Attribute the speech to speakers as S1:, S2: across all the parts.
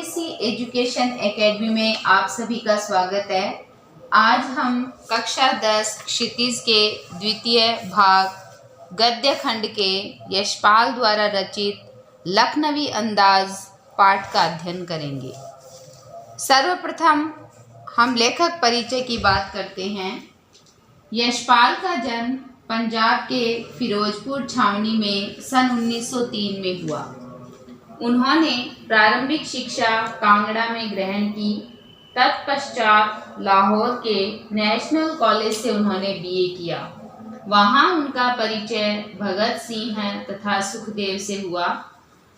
S1: ICSE education academy में आप सभी का स्वागत है। आज हम कक्षा 10 क्षितिज के द्वितीय भाग गद्य खंड के यशपाल द्वारा रचित लखनवी अंदाज पाठ का अध्ययन करेंगे। सर्वप्रथम हम लेखक परिचय की बात करते हैं। यशपाल का जन्म पंजाब के फिरोजपुर छावनी में सन 1903 में हुआ। उन्होंने प्रारंभिक शिक्षा कांगड़ा में ग्रहण की। तत्पश्चात लाहौर के नेशनल कॉलेज से उन्होंने BA किया। वहां उनका परिचय भगत सिंह तथा सुखदेव से हुआ।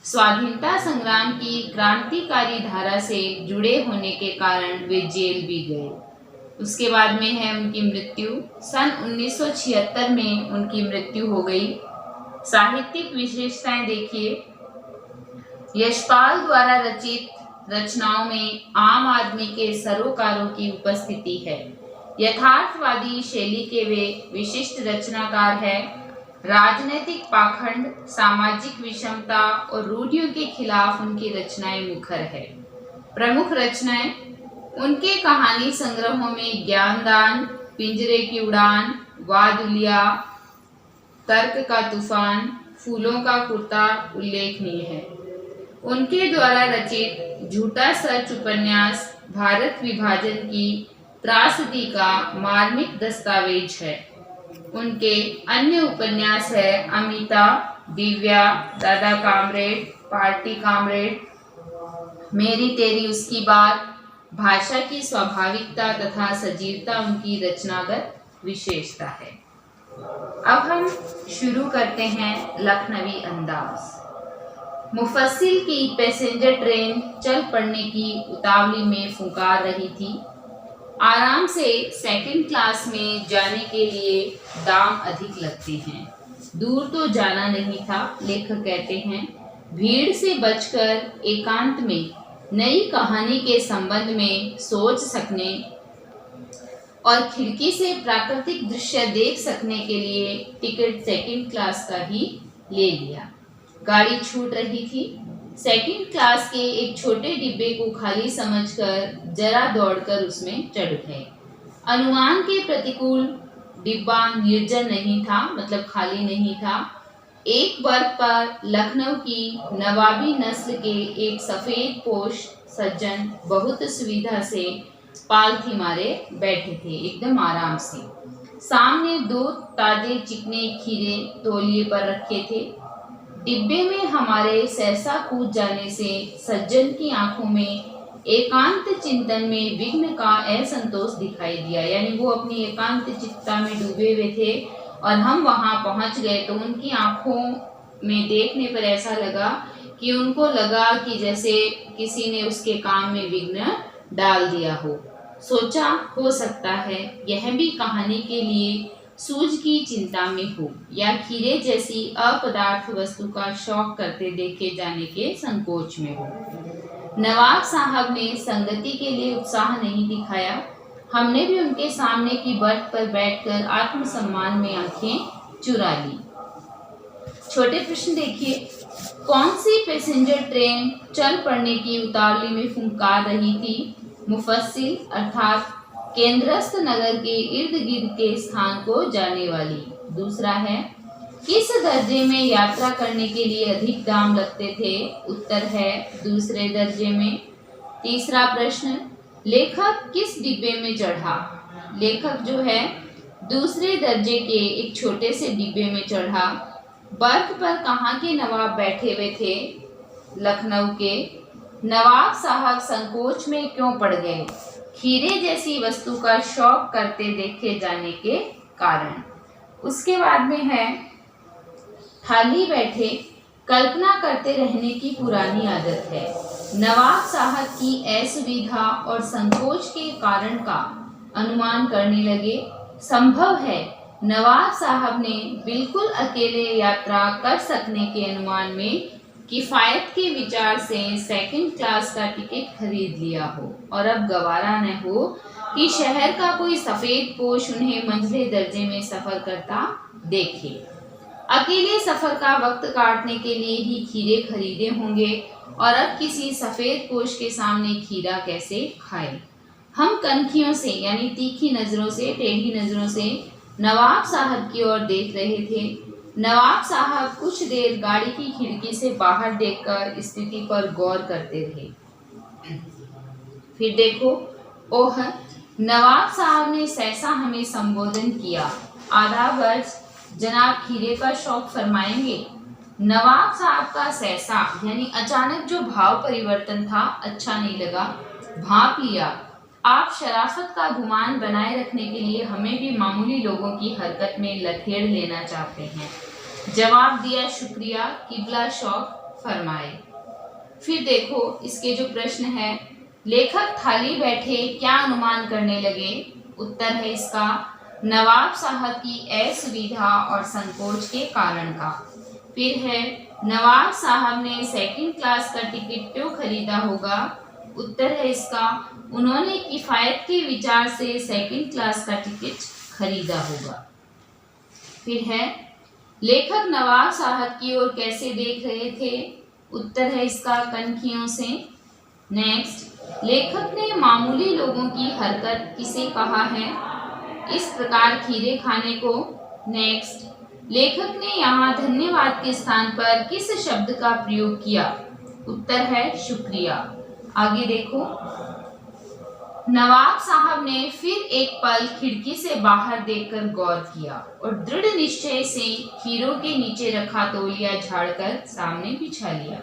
S1: स्वाधीनता संग्राम की क्रांतिकारी धारा से जुड़े होने के कारण वे जेल भी गए। उसके बाद में है उनकी मृत्यु। सन 1976 में उनकी मृत्यु हो गई। साहित्यिक विशेषताएं देखिए। यशपाल द्वारा रचित रचनाओं में आम आदमी के सरोकारों की उपस्थिति है। यथार्थवादी शैली के वे विशिष्ट रचनाकार हैं। राजनैतिक पाखंड, सामाजिक विषमता और रूढ़ियों के खिलाफ उनकी रचनाएं मुखर है। प्रमुख रचनाएं उनके कहानी संग्रहों में ज्ञानदान, पिंजरे की उड़ान, वादुलिया, तर्क का तूफान, फूलों का कुर्ता उल्लेखनीय है। उनके द्वारा रचित झूठा सच उपन्यास भारत विभाजन की त्रासदी का मार्मिक दस्तावेज है। उनके अन्य उपन्यास है अमिता, दिव्या, दादा कामरेड, पार्टी कामरेड, मेरी तेरी उसकी बात। भाषा की स्वाभाविकता तथा सजीवता उनकी रचनागत विशेषता है। अब हम शुरू करते हैं लखनवी अंदाज। मुफस्सिल की पैसेंजर ट्रेन चल पड़ने की उतावली में फुंकार रही थी। आराम से सेकंड क्लास में जाने के लिए दाम अधिक लगते हैं। दूर तो जाना नहीं था, लेखक कहते हैं। भीड़ से बचकर एकांत में नई कहानी के संबंध में सोच सकने और खिड़की से प्राकृतिक दृश्य देख सकने के लिए टिकट सेकंड क्लास का ही ले लिया। गाड़ी छूट रही थी। सेकंड क्लास के एक छोटे डिब्बे को खाली समझकर जरा दौड़कर उसमें चढ़ गए। अनुमान के प्रतिकूल डिब्बा निर्जन नहीं था, मतलब खाली नहीं था। एक बर्थ पर लखनऊ की नवाबी नस्ल के एक सफेद पोश सज्जन बहुत सुविधा से पालथी मारे बैठे थे, एकदम आराम से। सामने 2 ताजे चिकने खीरे तौलिए पर रखे थे। डिब्बे में हमारे सहसा कूद जाने से सज्जन की आंखों में एकांत चिंतन में विघ्न का असंतोष दिखाई दिया। यानी वो अपनी एकांत चित्ता में डूबे हुए थे और हम वहां पहुंच गए तो उनकी आंखों में देखने पर ऐसा लगा कि उनको लगा कि जैसे किसी ने उसके काम में विघ्न डाल दिया हो। सोचा हो सकता है यह भी कहानी के लिए सूझ की चिंता में हो या खीरे जैसी अपदार्थ वस्तु का शौक करते देखे जाने के संकोच में हो। नवाब साहब ने संगति के लिए उत्साह नहीं दिखाया। हमने भी उनके सामने की बर्थ पर बैठकर आत्मसम्मान में आंखें चुरा ली। छोटे प्रश्न देखिए। कौन सी पैसेंजर ट्रेन चल पड़ने की उतावली में फुंकार रही थी? मुफस्सिल अर्थात केंद्रस्थ नगर के इर्द गिर्द के स्थान को जाने वाली। दूसरा है किस दर्जे में यात्रा करने के लिए अधिक दाम लगते थे? उत्तर है दूसरे दर्जे में। तीसरा प्रश्न लेखक किस डिब्बे में चढ़ा? लेखक जो है दूसरे दर्जे के एक छोटे से डिब्बे में चढ़ा। बर्थ पर कहाँ के नवाब बैठे हुए थे? लखनऊ के। नवाब साहब संकोच में क्यों पड़ गए? खीरे जैसी वस्तु का शौक करते देखे जाने के कारण। उसके बाद में है खाली बैठे कल्पना करते रहने की पुरानी आदत है। नवाब साहब की असुविधा और संकोच के कारण का अनुमान करने लगे। संभव है नवाब साहब ने बिल्कुल अकेले यात्रा कर सकने के अनुमान में किफ़ायत के विचार से सेकंड क्लास का टिकट खरीद लिया हो और अब गवारा न हो कि शहर का कोई सफ़ेद पोश उन्हें मंझले दर्जे में सफ़र करता देखे। अकेले सफ़र का वक्त काटने के लिए ही खीरे खरीदे होंगे और अब किसी सफ़ेद पोश के सामने खीरा कैसे खाए। हम कनखियों से यानी तीखी नज़रों से, टेढ़ी नज़रों से नवाब साहब की ओर देख रहे थे। नवाब साहब कुछ देर गाड़ी की खिड़की से बाहर देखकर स्थिति पर गौर करते रहे। फिर देखो, ओह, नवाब साहब ने सहसा हमें संबोधन किया। आदाब अर्ज, जनाब खीरे का शौक फरमाएंगे। नवाब साहब का सहसा यानी अचानक जो भाव परिवर्तन था अच्छा नहीं लगा। भांप लिया, आप शराफत का गुमान बनाए रखने के लिए हमें भी मामूली लोगों की हरकत में लथेड़ लेना चाहते हैं। जवाब दिया, शुक्रिया, किबला शौक फरमाए। फिर देखो, इसके जो प्रश्न है, लेखक थाली बैठे क्या अनुमान करने लगे। उत्तर है इसका नवाब साहब की असुविधा और संकोच के कारण का। फिर है नवाब साहब ने सेकंड क्लास का टिकट क्यों खरीदा होगा। उत्तर है इसका उन्होंने किफ़ायत के विचार से सेकंड क्लास का टिकट खरीदा होगा। फिर है लेखक नवाब साहब की ओर कैसे देख रहे थे। उत्तर है इसका कनखियों से। नेक्स्ट, लेखक ने मामूली लोगों की हरकत किसे कहा है, इस प्रकार खीरे खाने को। नेक्स्ट, लेखक ने यहाँ धन्यवाद के स्थान पर किस शब्द का प्रयोग किया। उत्तर है शुक्रिया। आगे देखो, नवाब साहब ने फिर एक पल खिड़की से बाहर देखकर गौर किया और दृढ़ निश्चय से खीरों के नीचे रखा तौलिया झाड़कर सामने बिछा लिया।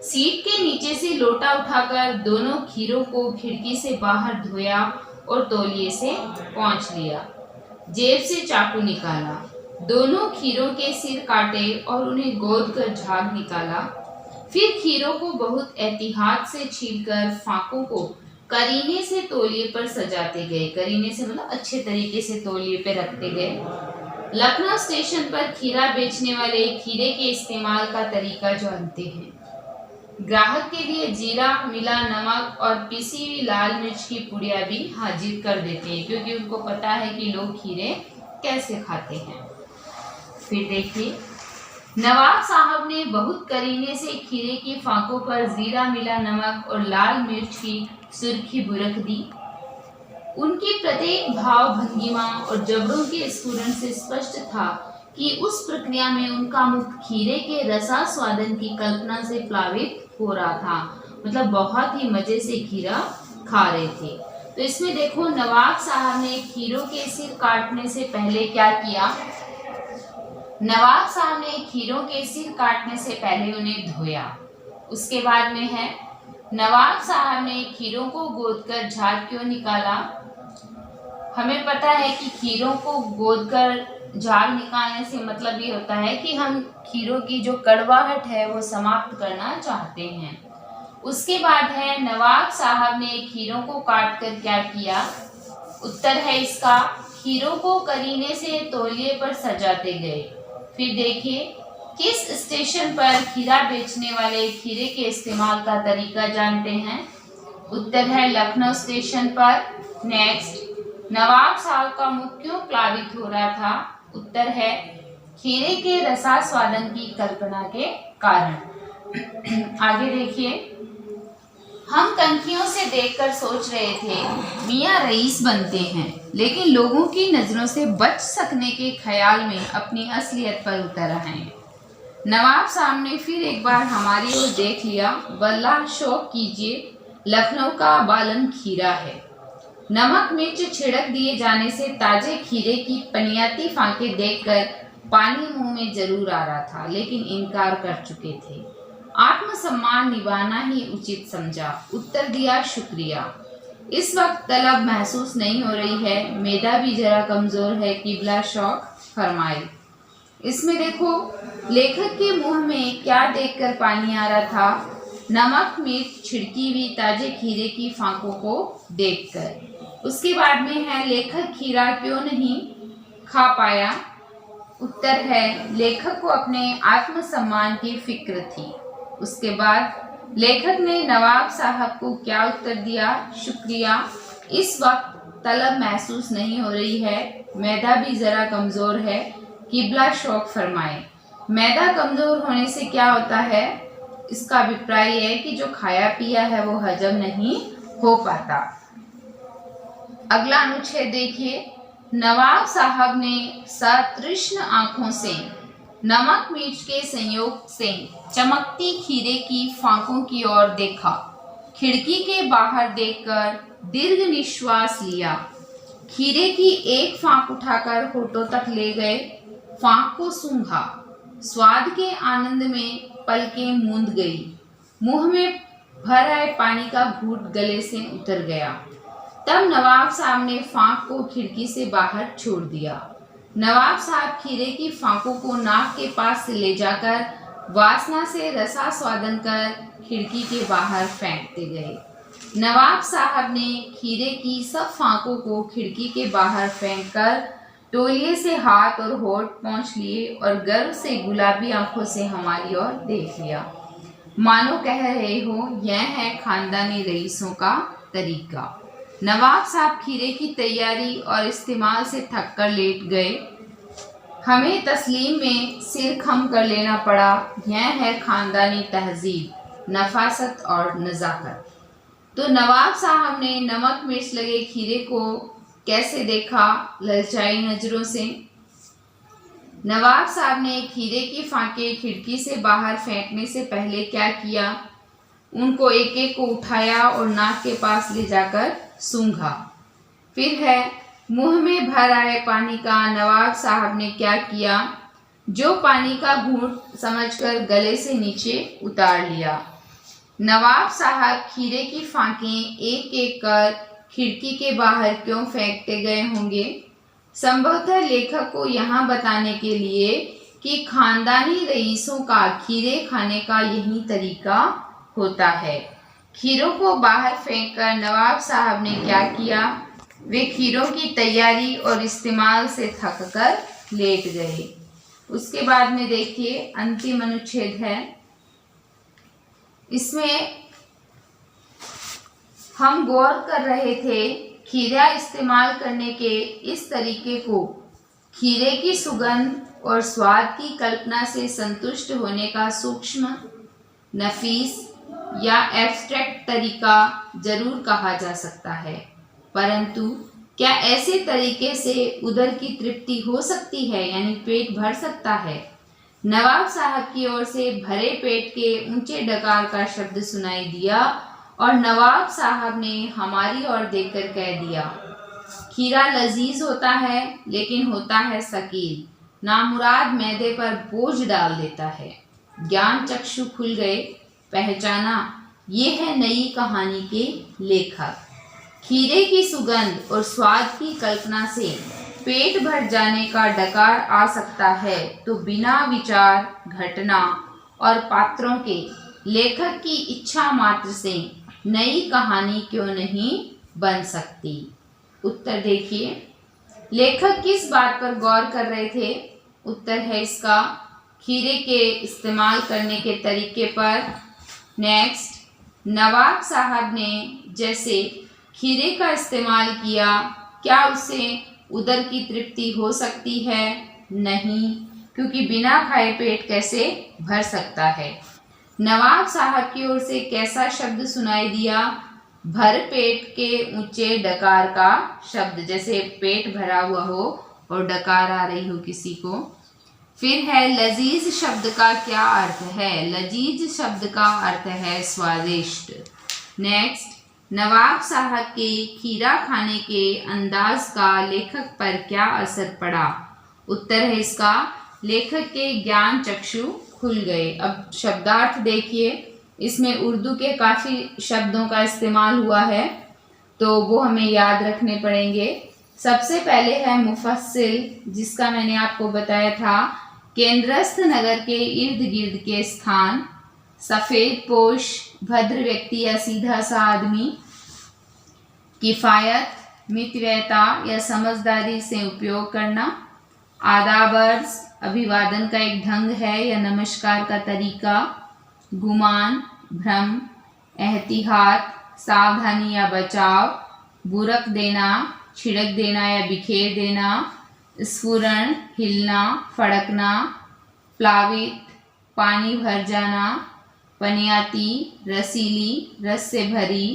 S1: सीट के नीचे से लोटा उठाकर दोनों खीरों को खिड़की से बाहर धोया और तौलिए से पोंछ लिया। जेब से चाकू निकाला, दोनों खीरों के सिर काटे और उन्हें गोद कर झाग निकाला। फिर खीरों को बहुत एहतियात से छीलकर फाकों को करीने से तौलिए पर सजाते गए। करीने से मतलब अच्छे तरीके से तौलिए पे रखते गए। लखनऊ स्टेशन पर खीरा बेचने वाले खीरे के इस्तेमाल का तरीका जानते हैं। ग्राहक के लिए जीरा, मिला नमक और पिसी हुई लाल मिर्च की पुड़िया भी हाजिर कर देते हैं, क्योंकि उनको पता है कि लोग खीरे कैसे खाते हैं। फिर देखिए, नवाब साहब ने बहुत करीने से खीरे की फाकों पर जीरा, मिला नमक और लाल मिर्च की सुर्खी बुरक दी। उनकी प्रत्येक भाव भंगिमा और जबड़ों के स्फुरन से स्पष्ट था कि उस प्रक्रिया में उनका मुख खीरे के रसास्वादन की कल्पना से प्लावित हो रहा था। मतलब बहुत ही मजे से खीरा खा रहे थे। तो इसमें देखो, नवाब साहब ने खीरों के सिर काटने से पहले क्या किया। नवाब साहब ने खीरों के सिर काटने से पहले उन्हें धोया। उसके बाद में है, नवाब साहब ने खीरों को गोदकर झाग क्यों निकाला। हमें पता है कि खीरों को गोदकर झाग निकालने से मतलब ये होता है कि हम खीरों की जो कड़वाहट है वो समाप्त करना चाहते हैं। उसके बाद है, नवाब साहब ने खीरों को काटकर क्या किया। उत्तर है इसका खीरों को करीने से तौलिए पर सजाते गए। फिर देखिए, किस स्टेशन पर खीरा बेचने वाले खीरे के इस्तेमाल का तरीका जानते हैं। उत्तर है लखनऊ स्टेशन पर। नेक्स्ट, नवाब साहब का मुख क्यों प्लावित हो रहा था। उत्तर है खीरे के रसास्वादन की कल्पना के कारण। आगे देखिए, हम कनखियों से देखकर सोच रहे थे मियाँ रईस बनते हैं, लेकिन लोगों की नज़रों से बच सकने के ख्याल में अपनी असलियत पर उतर आए। नवाब साहब ने फिर एक बार हमारी ओर देख लिया। वल्लाह शौक कीजिए, लखनऊ का बालन खीरा है। नमक मिर्च छिड़क दिए जाने से ताजे खीरे की पनियाती फांकें देखकर पानी मुंह में जरूर आ रहा था, लेकिन इनकार कर चुके थे। आत्मसम्मान निभाना ही उचित समझा। उत्तर दिया, शुक्रिया। इस वक्त तलब महसूस नहीं हो रही है, मैदा भी जरा कमज़ोर है, किबला शौक फरमाए। इसमें देखो, लेखक के मुंह में क्या देखकर पानी आ रहा था। नमक मिर्च छिड़की हुई ताजे खीरे की फांकों को देखकर। उसके बाद में है, लेखक खीरा क्यों नहीं खा पाया। उत्तर है लेखक को अपने आत्मसम्मान की फिक्र थी। उसके बाद लेखक ने नवाब साहब को क्या उत्तर दिया। शुक्रिया, इस वक्त तलब महसूस नहीं हो रही है, मैदा भी ज़रा कमज़ोर है, किबला शौक फरमाए। मैदा कमज़ोर होने से क्या होता है। इसका अभिप्राय है कि जो खाया पिया है वो हजम नहीं हो पाता। अगला अनुच्छेद देखिए, नवाब साहब ने सतृष्ण आंखों से नमक मिर्च के संयोग से चमकती खीरे की फांकों की ओर देखा। खिड़की के बाहर देखकर दीर्घ निश्वास लिया। खीरे की एक फांक उठाकर होठों तक ले गए, फांक को सूंघा। स्वाद के आनंद में पलकें मूंद गई। मुंह में भर आए पानी का घूंट गले से उतर गया। तब नवाब साहब ने फांक को खिड़की से बाहर छोड़ दिया। नवाब साहब खीरे की फांकों को नाक के पास से ले जाकर वासना से रसा स्वादन कर खिड़की के बाहर फेंकते गए। नवाब साहब ने खीरे की सब फांकों को खिड़की के बाहर फेंककर तौलिए से हाथ और होठ पोंछ लिए और गर्व से गुलाबी आंखों से हमारी ओर देख लिया, मानो कह रहे हो यह है खानदानी रईसों का तरीका। नवाब साहब खीरे की तैयारी और इस्तेमाल से थककर लेट गए। हमें तस्लीम में सिर खम कर लेना पड़ा। यह है खानदानी तहजीब, नफासत और नज़ाकत। तो नवाब साहब ने नमक मिर्च लगे खीरे को कैसे देखा? ललचाई नज़रों से। नवाब साहब ने खीरे की फांके खिड़की से बाहर फेंकने से पहले क्या किया? उनको एक एक को उठाया और नाक के पास ले जाकर सूंघा। फिर है मुंह में भर आए पानी का नवाब साहब ने क्या किया? जो पानी का घूंट समझकर गले से नीचे उतार लिया। नवाब साहब खीरे की फांकें एक एक कर खिड़की के बाहर क्यों फेंकते गए होंगे? संभवतः लेखक को यहाँ बताने के लिए कि खानदानी रईसों का खीरे खाने का यही तरीका होता है। खीरों को बाहर फेंककर नवाब साहब ने क्या किया? वे खीरों की तैयारी और इस्तेमाल से थककर लेट गए। उसके बाद में देखिए अंतिम अनुच्छेद है। इसमें हम गौर कर रहे थे खीरा इस्तेमाल करने के इस तरीके को खीरे की सुगंध और स्वाद की कल्पना से संतुष्ट होने का सूक्ष्म, नफीस या एब्स्ट्रैक्ट तरीका जरूर कहा जा सकता है, परंतु क्या ऐसे तरीके से उदर की तृप्ति हो सकती है, यानी पेट भर सकता है? नवाब साहब की ओर से भरे पेट के ऊंचे डकार का शब्द सुनाई दिया और नवाब साहब ने हमारी ओर देखकर कह दिया, खीरा लजीज होता है लेकिन होता है सकील, नामुराद मैदे पर बोझ डाल देता है। ज्ञान चक्षु खुल गए, पहचाना ये है नई कहानी के लेखक। खीरे की सुगंध और स्वाद की कल्पना से पेट भर जाने का डकार आ सकता है तो बिना विचार, घटना और पात्रों के लेखक की इच्छा मात्र से नई कहानी क्यों नहीं बन सकती? उत्तर देखिए, लेखक किस बात पर गौर कर रहे थे? उत्तर है इसका खीरे के इस्तेमाल करने के तरीके पर। नेक्स्ट, नवाब साहब ने जैसे खीरे का इस्तेमाल किया, क्या उससे उदर की तृप्ति हो सकती है? नहीं, क्योंकि बिना खाए पेट कैसे भर सकता है? नवाब साहब की ओर से कैसा शब्द सुनाई दिया? भर पेट के ऊंचे डकार का शब्द, जैसे पेट भरा हुआ हो और डकार आ रही हो किसी को। फिर है लजीज शब्द का क्या अर्थ है? लजीज शब्द का अर्थ है स्वादिष्ट। नेक्स्ट, नवाब साहब के खीरा खाने के अंदाज का लेखक पर क्या असर पड़ा? उत्तर है इसका लेखक के ज्ञान चक्षु खुल गए। अब शब्दार्थ देखिए, इसमें उर्दू के काफ़ी शब्दों का इस्तेमाल हुआ है तो वो हमें याद रखने पड़ेंगे। सबसे पहले है मुफस्सिल, जिसका मैंने आपको बताया था केंद्रस्थ नगर के इर्द गिर्द के स्थान। सफ़ेद पोश, भद्र व्यक्ति या सीधा सा आदमी। किफ़ायत, मितव्ययता या समझदारी से उपयोग करना। आदाबर्ज, अभिवादन का एक ढंग है या नमस्कार का तरीका। गुमान, भ्रम। एहतियात, सावधानी या बचाव। बुरक देना, छिड़क देना या बिखेर देना। स्फुरण, हिलना, फड़कना। प्लावित, पानी भर जाना। पनियाती, रसीली, रस से भरी,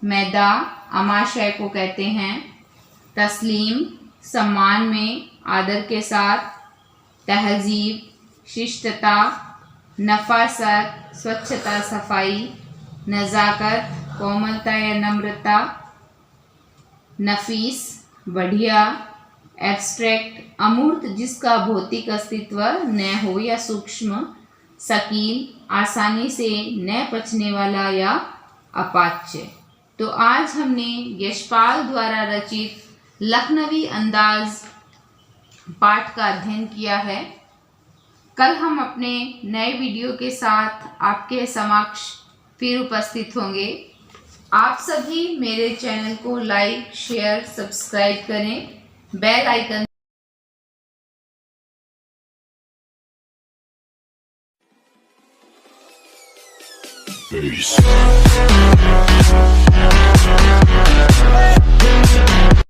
S1: मैदा आमाशय को कहते हैं। तस्लीम सम्मान में, आदर के साथ। तहजीब शिष्टता, नफासत स्वच्छता सफाई। नज़ाकत कोमलता या नम्रता। नफीस बढ़िया। एब्स्ट्रैक्ट अमूर्त जिसका भौतिक अस्तित्व न हो या सूक्ष्म। सकील आसानी से न पचने वाला या अपाच्य। तो आज हमने यशपाल द्वारा रचित लखनवी अंदाज पाठ का अध्ययन किया है। कल हम अपने नए वीडियो के साथ आपके समक्ष फिर उपस्थित होंगे। आप सभी मेरे चैनल को लाइक, शेयर, सब्सक्राइब करें। Bell icon
S2: Peace.